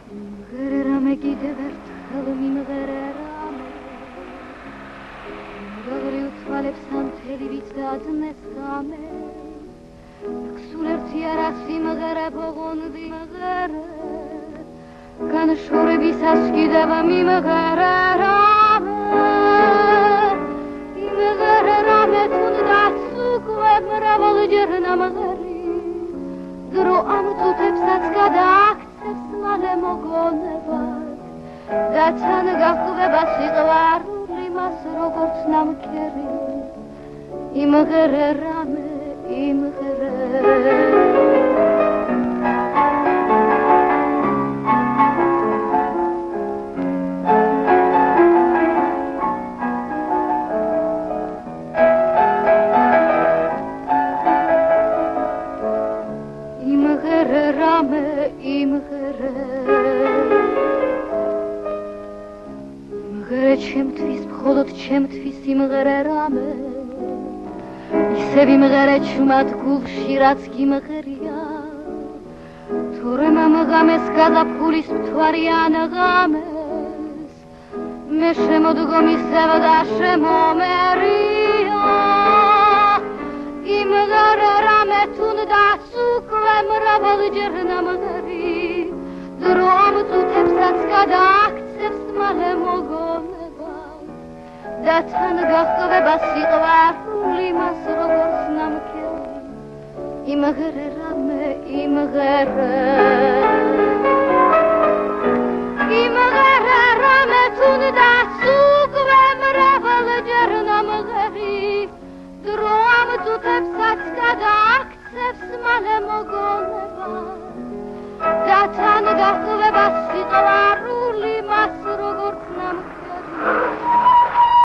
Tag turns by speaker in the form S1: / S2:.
S1: მღერერამე კიდევ ერთხელ მიმღერე რამე გაგრიუ თვალებს ანთელი ვიც დაადნეს გამე სულ ერთი არა სიმღერე ბოღონდი მღერე განშორებისას კიდევ მიმღერე რამე იმღერე რამე თუნდაც უკვე მრავალჯერ ნამღერი დრო ამ წუთებსაც გადააქცევს მალე მოგონებად და თან გახვდება სიყვარული მას როგორც ნამქერი იმღერე რამე იმღერე ჩემთვის მხოლოდ ჩემთვის იმღერე რამე ისევ იმღერე ჩუმად გულში რაც გიმღერია თორემ ამ ღამეს გაზაფხულის მთვარიან ღამეს მე შემოდგომისევ და შემომერია იმღერე რამე თუნდაც უკვე მრავალჯერ ნამღერი დრო ამ წუთებსაც გადააქცევს მალე მოგონება და თან გახვდება სიყვარული მას როგორც ნამქერი იმღერე რამე იმღერე იმღერე რამე თუნდაც უკვე მრავალჯერ ნამღერი დრო ამ წუთებსაც გადააქცევს მალე მოგონება და თან გახვდება სიყვარული